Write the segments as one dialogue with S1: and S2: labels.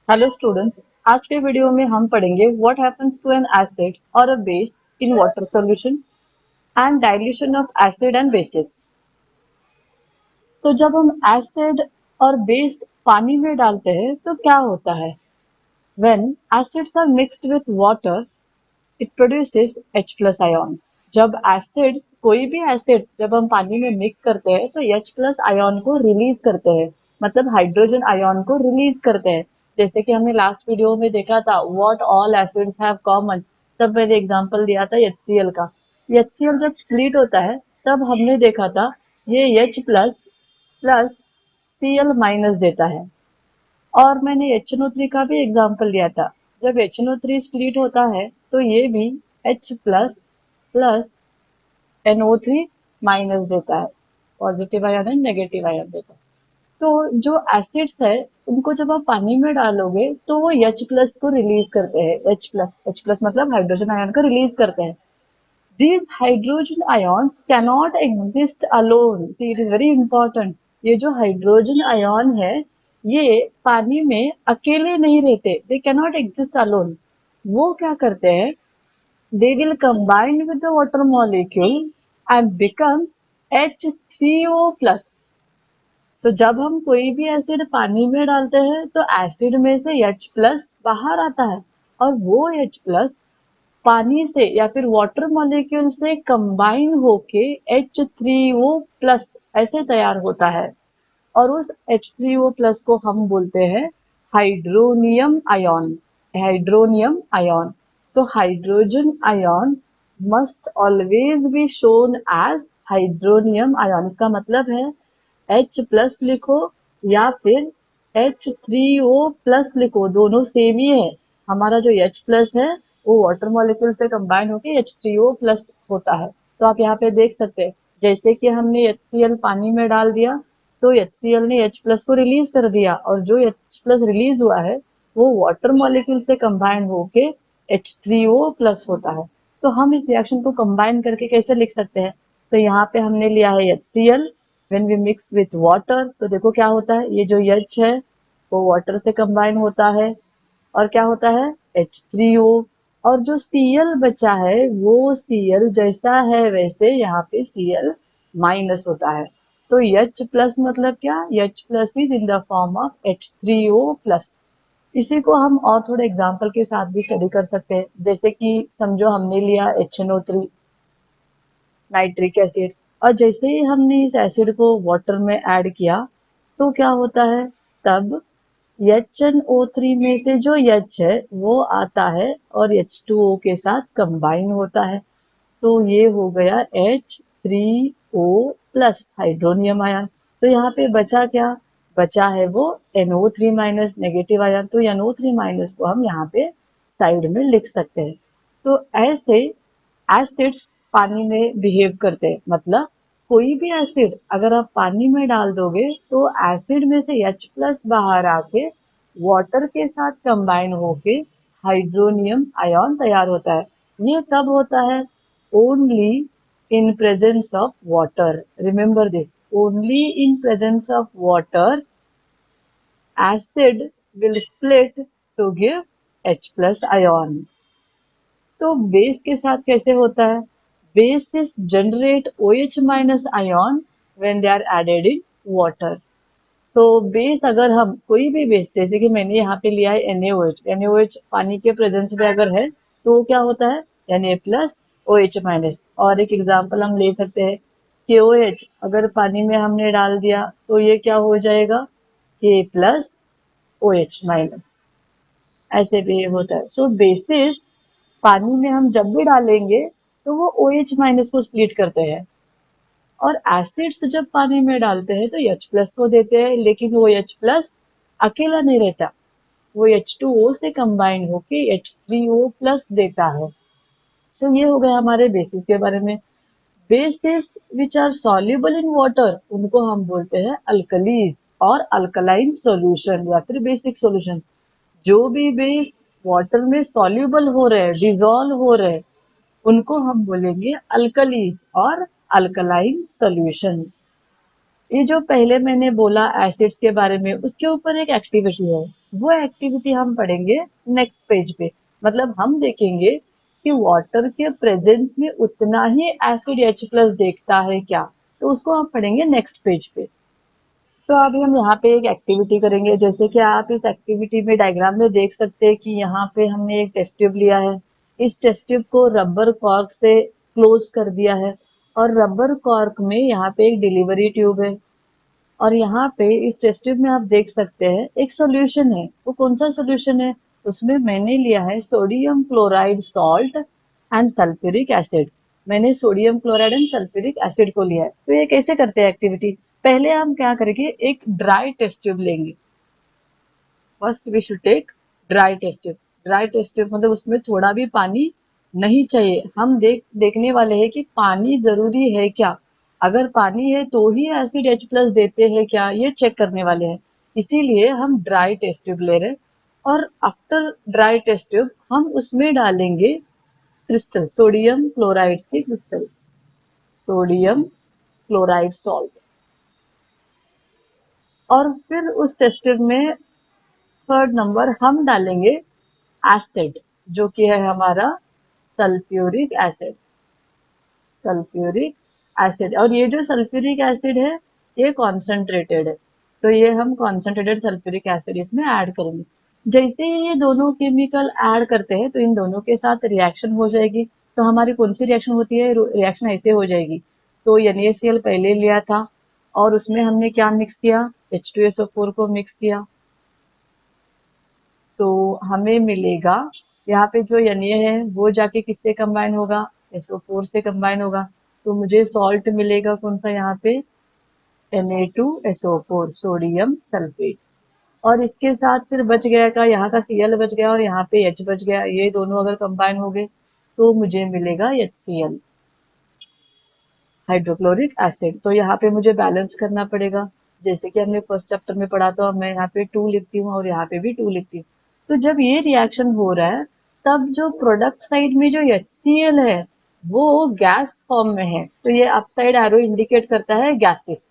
S1: Hello students. आज के video में हम पढ़ेंगे what happens to an acid और a base in water solution and dilution of acid and bases. तो जब हम एसिड और बेस पानी में डालते हैं तो क्या होता है? When acids are mixed with water it produces H plus ions. जब एसिड कोई भी एसिड जब हम पानी में मिक्स करते हैं तो H प्लस आयॉन को रिलीज करते हैं, मतलब हाइड्रोजन आयॉन को रिलीज करते हैं। जैसे कि हमने लास्ट वीडियो में देखा था what all acids have common, तब मैंने एग्जांपल दिया था HCl का। HCl जब स्प्लिट होता है तब हमने देखा था ये H plus plus Cl minus देता है। और मैंने HNO3 का भी एग्जांपल लिया था। जब HNO3 स्प्लिट होता है तो ये भी H plus plus NO3 minus देता है, positive ion and negative ion देता है। तो जो एसिड्स है उनको जब आप पानी में डालोगे तो वो H प्लस को रिलीज करते हैं। H प्लस मतलब हाइड्रोजन आयन को रिलीज करते हैं। These hydrogen ions cannot exist alone. See, it is very important. ये जो हाइड्रोजन आयन है ये पानी में अकेले नहीं रहते। They cannot exist alone. वो क्या करते हैं? They will combine with the water molecule and becomes H3O plus. तो जब हम कोई भी एसिड पानी में डालते हैं तो एसिड में से H प्लस बाहर आता है और वो H प्लस पानी से या फिर वाटर मॉलिक्यूल से कंबाइन होके H3O प्लस ऐसे तैयार होता है। और उस H3O प्लस को हम बोलते हैं हाइड्रोनियम आयन। Hydronium ion. तो hydrogen ion must always be shown as hydronium ion. इसका मतलब है H प्लस लिखो या फिर H3O प्लस लिखो, दोनों सेम ही है। हमारा जो H प्लस है वो वाटर मॉलिक्यूल से कंबाइन होकर H3O प्लस होता है। तो आप यहाँ पे देख सकते हैं जैसे कि हमने HCl पानी में डाल दिया तो HCl ने H प्लस को रिलीज कर दिया और जो H प्लस रिलीज हुआ है वो वाटर मॉलिक्यूल से कंबाइन होके H3O प्लस होता है। तो हम इस रिएक्शन को कंबाइन करके कैसे लिख सकते हैं? तो यहाँ पे हमने लिया है HCl, when we mix with water तो देखो क्या होता है, ये जो H है वो वाटर से कंबाइन होता है और क्या होता है H3O। और जो Cl बचा है वो Cl जैसा है वैसे यहाँ पे Cl माइनस होता है। तो H प्लस मतलब क्या? H plus is in the form of H3O plus. इसी को हम और थोड़े एग्जाम्पल के साथ भी स्टडी कर सकते हैं। जैसे कि समझो हमने लिया HNO3 नाइट्रिक एसिड, और जैसे ही हमने इस एसिड को वाटर में ऐड किया तो क्या होता है, तब HNO3 में से जो H है वो आता है और H2O के साथ कंबाइन होता है। तो ये हो गया H3O प्लस हाइड्रोनियम आयन। तो यहाँ पे बचा क्या? बचा है वो NO3 माइनस नेगेटिव आयन। तो NO3 माइनस को हम यहाँ पे साइड में लिख सकते हैं। तो ऐसे एसिड्स पानी में बिहेव करते हैं। मतलब कोई भी एसिड अगर आप पानी में डाल दोगे तो एसिड में से H प्लस बाहर आके वाटर के साथ कंबाइन होके हाइड्रोनियम आयन तैयार होता है। ये कब होता है? Only in presence of water. Remember this, only in presence of water acid will split to give H plus ion। तो बेस के साथ कैसे होता है? Bases generate OH minus ion when they are added in water। तो base अगर हम कोई भी बेस, जैसे कि मैंने यहाँ पे लिया है NaOH, NaOH पानी के प्रेजेंस में अगर है तो वो क्या होता है? Na plus OH minus. और एक एग्जांपल हम ले सकते हैं KOH, अगर पानी में हमने डाल दिया तो ये क्या हो जाएगा? K plus OH minus. ऐसे भी होता है। सो बेसिस पानी में हम जब भी डालेंगे तो वो OH माइनस को स्प्लिट करते हैं। और एसिड्स जब पानी में डालते हैं तो H प्लस को देते हैं, लेकिन वो H प्लस अकेला नहीं रहता, वो H2O से कंबाइन होके H3O प्लस देता है। सो ये हो गया हमारे बेसिस के बारे में। Bases which are soluble in water उनको हम बोलते हैं अल्कलीज और अल्कलाइन सॉल्यूशन या फिर बेसिक सॉल्यूशन। जो भी बेस वाटर में सॉल्युबल हो रहे हैं, डिजोल्व हो रहे हैं, उनको हम बोलेंगे अल्कलीज और अल्कलाइन सॉल्यूशन। ये जो पहले मैंने बोला एसिड्स के बारे में, उसके ऊपर एक एक्टिविटी है। वो एक्टिविटी हम पढ़ेंगे नेक्स्ट पेज पे। मतलब हम देखेंगे कि वाटर के प्रेजेंस में उतना ही एसिड H प्लस देखता है क्या, तो उसको हम पढ़ेंगे नेक्स्ट पेज पे। तो अभी हम यहाँ पे एक एक्टिविटी करेंगे। जैसे कि आप इस एक्टिविटी में डायग्राम में देख सकते हैं कि यहाँ पे हमने एक टेस्ट ट्यूब लिया है। इस टेस्ट ट्यूब को रबर कॉर्क से क्लोज कर दिया है और रबर कॉर्क में यहाँ पे एक डिलीवरी ट्यूब है। और यहाँ पे इस टेस्ट ट्यूब में आप देख सकते हैं एक सॉल्यूशन है। वो कौन सा सॉल्यूशन है? उसमें मैंने लिया है sodium chloride salt and sulphuric acid. मैंने sodium chloride and sulphuric acid को लिया है। तो ये कैसे करते हैं एक्टिविटी? पहले हम क्या करेंगे, एक ड्राई टेस्ट ट्यूब लेंगे। First we should take dry test tube. Dry test tube मतलब उसमें थोड़ा भी पानी नहीं चाहिए। हम देखने वाले हैं कि पानी जरूरी है क्या। अगर पानी है तो ही एसिड H प्लस देते हैं क्या, ये चेक करने वाले हैं। इसीलिए हम ड्राई टेस्ट ट्यूब ले रहे हैं। और आफ्टर ड्राई टेस्ट ट्यूब हम उसमें डालेंगे क्रिस्टल, सोडियम क्लोराइड के क्रिस्टल्स, सोडियम क्लोराइड सॉल्ट। और फिर उस टेस्ट ट्यूब में थर्ड नंबर हम डालेंगे एसिड, जो कि है हमारा सल्फ्यूरिक एसिड। सल्फ्यूरिक एसिड, और ये जो सल्फ्यूरिक एसिड है ये कॉन्सेंट्रेटेड है। तो ये हम कॉन्सेंट्रेटेड सल्फ्यूरिक एसिड इसमें ऐड करेंगे। जैसे ही ये दोनों केमिकल ऐड करते हैं तो इन दोनों के साथ रिएक्शन हो जाएगी। तो हमारी कौन सी रिएक्शन होती है? रिएक्शन ऐसे हो जाएगी। तो NaCl पहले लिया था और उसमें हमने क्या मिक्स किया? H2SO4 को मिक्स किया। तो हमें मिलेगा यहाँ पे जो Na है वो जाके किससे कंबाइन होगा? SO4 से कंबाइन होगा। तो मुझे सॉल्ट मिलेगा कौन सा यहाँ पे? Na2SO4, sodium sulphate. और इसके साथ फिर बच गया का, यहाँ का Cl बच गया और यहाँ पे H बच गया। ये दोनों अगर कंबाइन हो गए तो मुझे मिलेगा HCl, हाइड्रोक्लोरिक एसिड। तो यहाँ पे मुझे बैलेंस करना पड़ेगा। जैसे कि हमने फर्स्ट चैप्टर में पढ़ा था, मैं यहाँ पे 2 लिखती हूँ और यहाँ पे भी 2 लिखती हूँ। तो जब ये रिएक्शन हो रहा है तब जो प्रोडक्ट साइड में जो HCl है वो गैस फॉर्म में है। तो ये अपसाइड एरो इंडिकेट करता है गैसेस।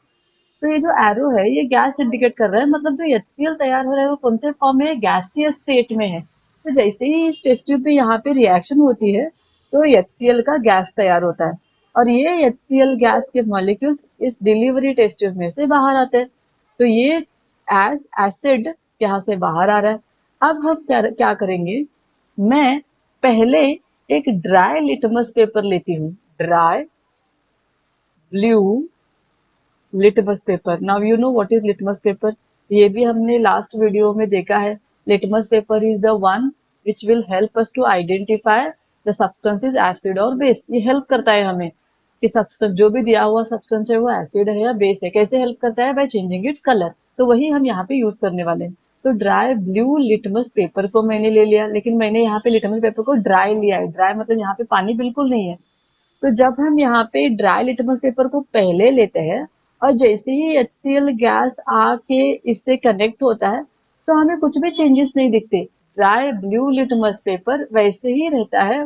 S1: तो ये जो एरो है ये गैस इंडिकेट कर रहा है, मतलब जो HCl तैयार हो रहा है वो कौन से फॉर्म में है? गैसीय स्टेट में है। तो जैसे ही इस टेस्ट ट्यूब पे यहाँ पे रिएक्शन होती है तो HCl का गैस तैयार होता है और ये HCl गैस के मॉलिक्यूल्स इस डिलीवरी टेस्ट ट्यूब में से बाहर आते हैं। तो ये एज एसिड यहाँ से बाहर आ रहा है। अब हम क्या करेंगे, मैं पहले एक ड्राई लिटमस पेपर लेती हूँ। Dry blue litmus paper. Now you know what is litmus paper. ये भी हमने लास्ट वीडियो में देखा है। Litmus paper is the one which will help us to identify the substances acid और बेस। ये हेल्प करता है हमें कि सब्सटेंस जो भी दिया हुआ सब्सटेंस है वो एसिड है या बेस है। कैसे हेल्प करता है? By changing its colour. तो वही हम यहाँ पे यूज करने वाले हैं। तो ड्राई ब्लू लिटमस पेपर को मैंने ले लिया, लेकिन मैंने यहाँ पे लिटमस पेपर को ड्राई लिया है। ड्राई मतलब यहाँ पे पानी बिल्कुल नहीं है। तो जब हम यहाँ पे ड्राई लिटमस पेपर को पहले लेते हैं और जैसे ही HCl गैस आके इससे कनेक्ट होता है तो हमें कुछ भी चेंजेस नहीं दिखते। ड्राई ब्लू लिटमस पेपर वैसे ही रहता है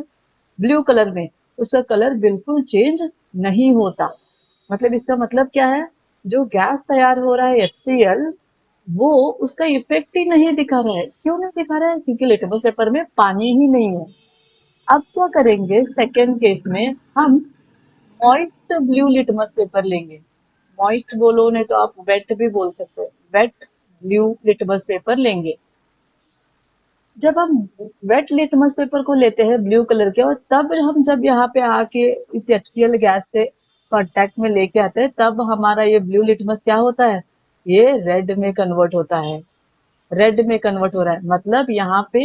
S1: ब्लू कलर में, उसका कलर बिल्कुल चेंज नहीं होता। मतलब इसका मतलब क्या है? जो गैस तैयार हो रहा है HCl, वो उसका इफेक्ट ही नहीं दिखा रहा है। क्यों नहीं दिखा रहा है? क्योंकि लिटमस पेपर में पानी ही नहीं है। अब क्या करेंगे सेकेंड केस में, हम मॉइस्ट ब्लू लिटमस पेपर लेंगे। मॉइस्ट बोलो नहीं तो आप वेट भी बोल सकते हैं। वेट ब्लू लिटमस पेपर लेंगे। जब हम वेट लिटमस पेपर को लेते हैं ब्लू कलर के, और तब हम जब यहाँ पे आके इस HCl गैस से कांटेक्ट में लेके आते हैं तब हमारा ये ब्लू लिटमस क्या होता है? ये रेड में कन्वर्ट होता है। रेड में कन्वर्ट हो रहा है, मतलब यहाँ पे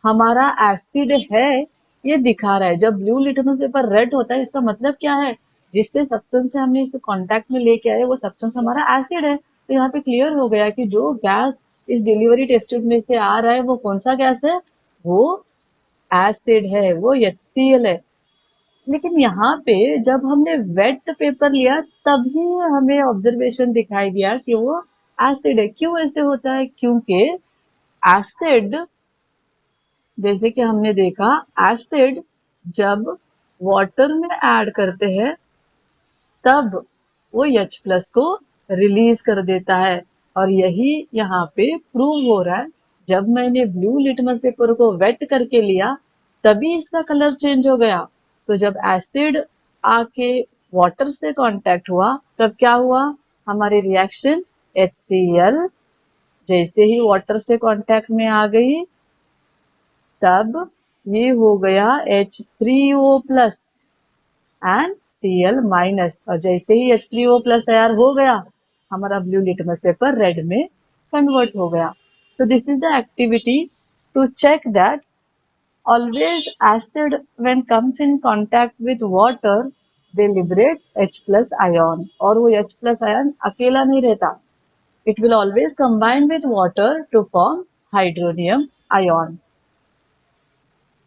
S1: हमारा एसिड है ये दिखा रहा है। जब ब्लू लिटमस पेपर रेड होता है इसका मतलब क्या है? जिससे सब्सटेंस से हमने इसको कांटेक्ट में लेके आए वो सब्सटेंस हमारा एसिड है। तो यहाँ पे क्लियर हो गया कि जो गैस इस डिलीवरी टेस्ट ट्यूब में से आ रहा है वो कौन सा गैस है? वो एसिड है, वो HCl है। लेकिन यहाँ पे जब हमने वेट पेपर लिया तभी हमें ऑब्जर्वेशन दिखाई दिया कि वो एसिड है। क्यों ऐसे होता है? क्योंकि एसिड, जैसे कि हमने देखा, एसिड जब वाटर में ऐड करते हैं तब वो H प्लस को रिलीज कर देता है। और यही यहाँ पे प्रूव हो रहा है। जब मैंने ब्लू लिटमस पेपर को वेट करके लिया तभी इसका कलर चेंज हो गया। तो जब एसिड आके वाटर से कांटेक्ट हुआ तब क्या हुआ, हमारी रिएक्शन HCl जैसे ही वाटर से कांटेक्ट में आ गई तब ये हो गया H3O plus and Cl minus. और जैसे ही H3O प्लस तैयार हो गया हमारा ब्लू लिटमस पेपर रेड में कन्वर्ट हो गया। तो this is the activity to check that always acid when comes in contact with water they liberate H plus ion। और वो H plus ion अकेला नहीं रहता, it will always combine with water to form hydronium ion।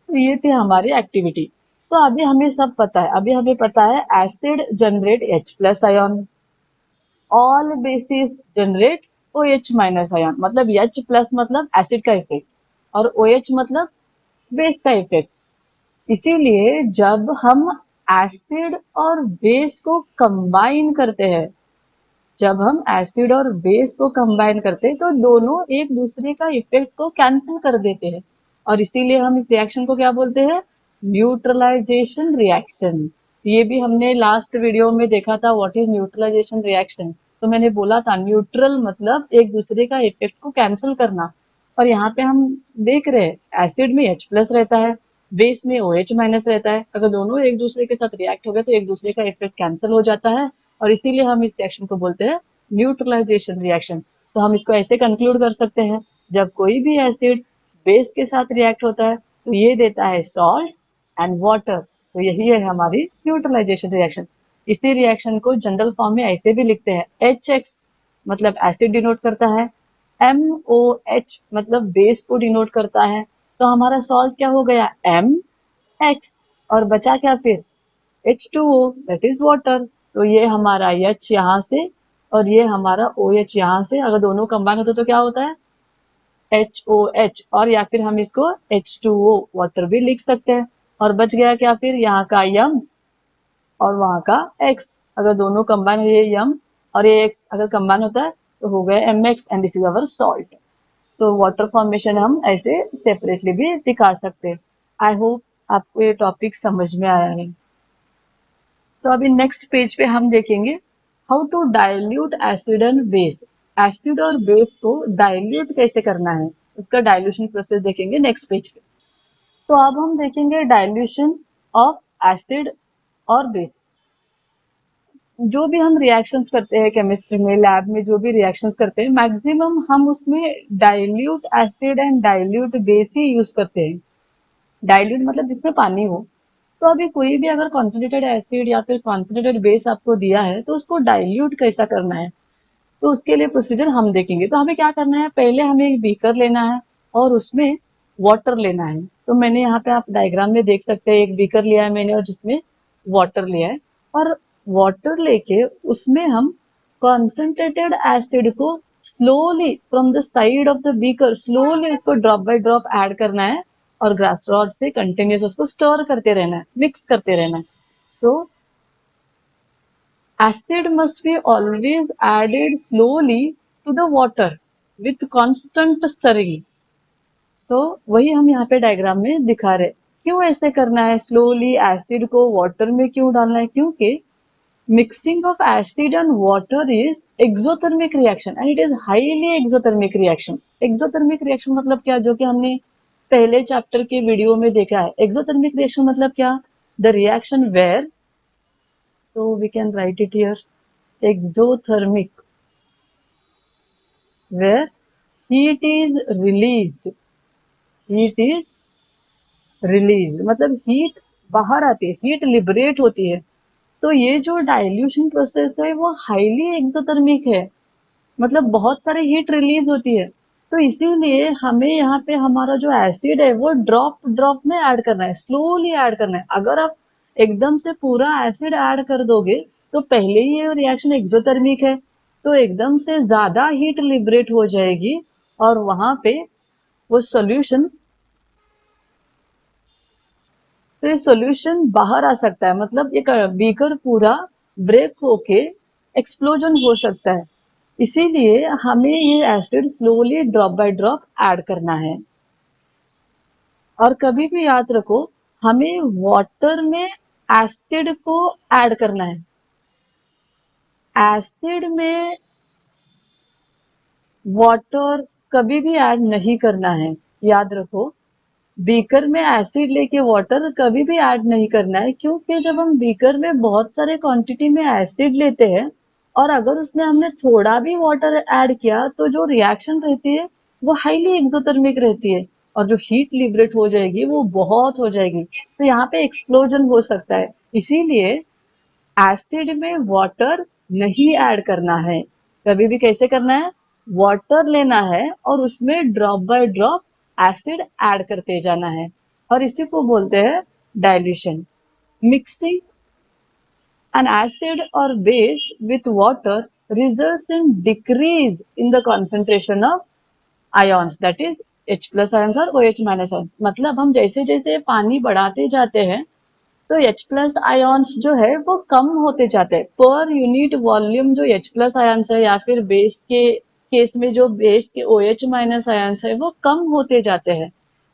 S1: तो ये थी हमारी activity. तो अभी हमें सब पता है, अभी हमें पता है acid generate H plus ion, all basis generate OH minus ion. मतलब H प्लस मतलब एसिड का इफेक्ट और OH मतलब बेस का इफेक्ट। इसीलिए जब हम एसिड और बेस को कंबाइन करते हैं, जब हम एसिड और बेस को कंबाइन करते हैं तो दोनों एक दूसरे का इफेक्ट को कैंसिल कर देते हैं। और इसीलिए हम इस रिएक्शन को क्या बोलते हैं, न्यूट्रलाइजेशन रिएक्शन। ये भी हमने लास्ट वीडियो में देखा था, व्हाट इज न्यूट्रलाइजेशन रिएक्शन। तो मैंने बोला था न्यूट्रल मतलब एक दूसरे का इफेक्ट को कैंसिल करना। और यहाँ पे हम देख रहे हैं एसिड में H प्लस रहता है, बेस में OH माइनस रहता है। अगर दोनों एक दूसरे के साथ रिएक्ट हो गए तो एक दूसरे का इफेक्ट कैंसिल हो जाता है और इसीलिए हम इस रिएक्शन को बोलते हैं न्यूट्रलाइजेशन रिएक्शन। तो हम इसको ऐसे कंक्लूड कर सकते हैं, जब कोई भी एसिड बेस के साथ रिएक्ट होता है तो ये देता है सॉल्ट एंड वाटर। तो यही है हमारी न्यूट्रलाइजेशन रिएक्शन। इसी रिएक्शन को जनरल फॉर्म में ऐसे भी लिखते हैं, HX मतलब एसिड डिनोट करता है, MOH मतलब बेस को डिनोट करता है। तो हमारा सॉल्ट क्या हो गया, MX, और बचा क्या फिर H2O दैट इज वाटर। तो ये हमारा H यहाँ से और ये हमारा OH यहाँ से, अगर दोनों कंबाइन होते तो क्या होता है HOH, और या फिर हम इसको H2O वाटर भी लिख सकते हैं। और बच गया क्या फिर, यहाँ का M और वहाँ का X। अगर दोनों कंबाइन, ये M और ये X अगर कंबाइन होता है तो हो गया MX and this is our salt. तो वाटर फॉर्मेशन हम ऐसे सेपरेटली भी दिखा सकते हैं। आई होप आपको ये टॉपिक समझ में आया है। तो अभी नेक्स्ट पेज पे हम देखेंगे how to dilute acid and base. Acid और बेस को डाइल्यूट कैसे करना है, उसका डाइल्यूशन प्रोसेस देखेंगे नेक्स्ट पेज पे। तो अब हम देखेंगे डाइल्यूशन ऑफ एसिड और बेस। जो भी हम रिएक्शंस करते हैं केमिस्ट्री में, लैब में जो भी रिएक्शंस करते हैं, मैक्सिमम हम उसमें dilute acid and dilute base he use करते हैं। डाइल्यूट मतलब जिसमें पानी हो। तो अभी कोई भी अगर कॉन्सेंट्रेटेड एसिड या फिर कॉन्सेंट्रेटेड बेस आपको दिया है तो उसको डाइल्यूट कैसा करना है, तो उसके लिए प्रोसीजर हम देखेंगे। तो हमें क्या करना है, पहले हमें एक बीकर लेना है और उसमें वाटर लेना है। तो मैंने यहाँ पे आप डायग्राम में देख सकते हैं, एक बीकर लिया है मैंने और जिसमें वाटर लिया है। और वाटर लेके उसमें हम कॉन्सेंट्रेटेड एसिड को slowly from the side of the beaker slowly उसको ड्रॉप बाय ड्रॉप ऐड करना है और ग्लास रॉड से कंटिन्यूस उसको स्टर करते रहना है, मिक्स करते रहना है। तो acid must be always added slowly to the water with constant stirring। तो वही हम यहाँ पे डायग्राम में दिखा रहे। क्यों ऐसे करना है, स्लोली एसिड को वाटर में क्यों डालना है, क्योंकि mixing of acid and water is exothermic reaction and it is highly exothermic reaction. Exothermic reaction मतलब क्या, जो कि हमने पहले चैप्टर के वीडियो में देखा है। एक्सोथर्मिक रिएक्शन मतलब क्या, the reaction where, so we can write it here, exothermic, where heat is released, heat is released मतलब हीट बाहर आती है, हीट लिबरेट होती है। तो ये जो डाइल्यूशन प्रोसेस है वो हाईली एक्सोथर्मिक है, मतलब बहुत सारी हीट रिलीज होती है। तो इसीलिए हमें यहाँ पे हमारा जो एसिड है वो ड्रॉप ड्रॉप में ऐड करना है, स्लोली ऐड करना है। अगर आप एकदम से पूरा एसिड ऐड कर दोगे तो पहले ही ये रिएक्शन एक्सोथर्मिक है तो एकदम से ज्यादा हीट लिबरेट हो जाएगी और वहां पे वो सॉल्यूशन, तो ये सॉल्यूशन बाहर आ सकता है, मतलब ये बीकर पूरा ब्रेक होके एक्सप्लोजन हो सकता है। इसीलिए हमें ये acid slowly drop by drop add करना है। और कभी भी याद रखो, हमें वाटर में एसिड को ऐड करना है। एसिड में वाटर कभी भी ऐड नहीं करना है, याद रखो। बीकर में एसिड लेके वाटर कभी भी ऐड नहीं करना है, क्योंकि जब हम बीकर में बहुत सारे क्वांटिटी में एसिड लेते हैं और अगर उसमें हमने थोड़ा भी वाटर ऐड किया तो जो रिएक्शन रहती है वो हाईली एक्सोथर्मिक रहती है और जो हीट लिबरेट हो जाएगी वो बहुत हो जाएगी, तो यहाँ पे एक्सप्लोजन हो सकता है। इसीलिए एसिड में वाटर नहीं ऐड करना है। कभी भी कैसे करना है, वाटर लेना है और उसमें drop by drop acid add करते जाना है, और इसी को बोलते हैं dilution. Mixing an acid or base with water results in decrease in the concentration of ions, that is H plus ions और OH minus ions। मतलब हम जैसे जैसे पानी बढ़ाते जाते हैं तो H प्लस आयन्स जो है वो कम होते जाते हैं। पर यूनिट वॉल्यूम जो H प्लस आयन्स है या फिर बेस के केस में जो बेस के OH माइनस आयन्स है वो कम होते जाते हैं।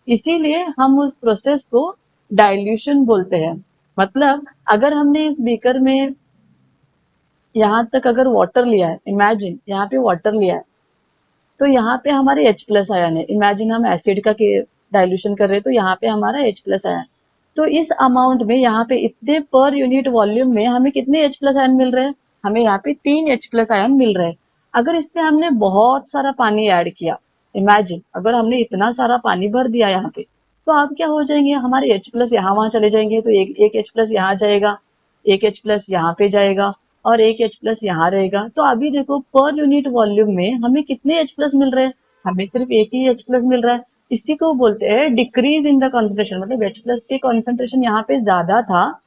S1: इसीलिए हम उस प्रोसेस को डाइल्यूशन बोलते हैं। मतलब अगर हमने इस बीकर में यहाँ तक अगर वाटर लिया है, इमेजिन यहाँ पे वाटर लिया है, तो यहाँ पे हमारे H प्लस आयन है। इमेजिन हम एसिड का डाइल्यूशन कर रहे हैं तो यहाँ पे हमारा H प्लस आयन। तो इस अमाउंट में यहाँ पे इतने पर यूनिट वॉल्यूम में हमें कितने H प्लस आयन मिल रहे हैं, हमें यहाँ पे 3 H प्लस आयन मिल रहे हैं। अगर इसमें हमने बहुत सारा पानी ऐड किया, इमेजिन अगर हमने इतना सारा पानी भर दिया यहाँ पे, तो अब क्या हो जाएंगे, हमारे H प्लस यहाँ वहां चले जाएंगे, तो एक H प्लस यहाँ जाएगा, एक H प्लस यहाँ पे जाएगा और एक H प्लस यहाँ रहेगा। तो अभी देखो पर यूनिट वॉल्यूम में हमें कितने H प्लस मिल रहे हैं, हमें सिर्फ एक ही H प्लस मिल रहा है। इसी को बोलते हैं डिक्रीज इन द कॉन्सेंट्रेशन। मतलब H प्लस के कॉन्सेंट्रेशन यहाँ पे ज्यादा था,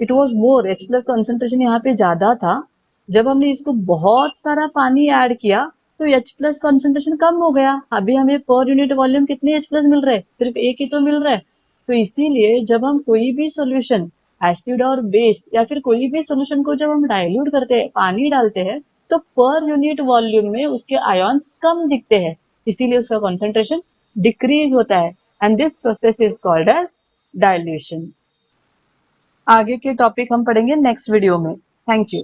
S1: it was more, H plus concentration यहाँ पे ज्यादा था। जब हमने इसको बहुत सारा पानी ऐड किया तो H प्लस कॉन्सेंट्रेशन कम हो गया। अभी हमें पर यूनिट वॉल्यूम कितने H प्लस मिल रहे हैं, सिर्फ एक ही तो मिल रहा है। तो इसीलिए जब हम कोई भी सॉल्यूशन, एसिड और बेस या फिर कोई भी सॉल्यूशन को जब हम डाइल्यूट करते हैं, पानी डालते हैं, तो पर यूनिट वॉल्यूम में उसके आयन्स कम दिखते हैं, इसीलिए उसका कॉन्सेंट्रेशन डिक्रीज होता है। And this process is called as dilution. आगे के टॉपिक हम पढ़ेंगे नेक्स्ट वीडियो में। Thank you.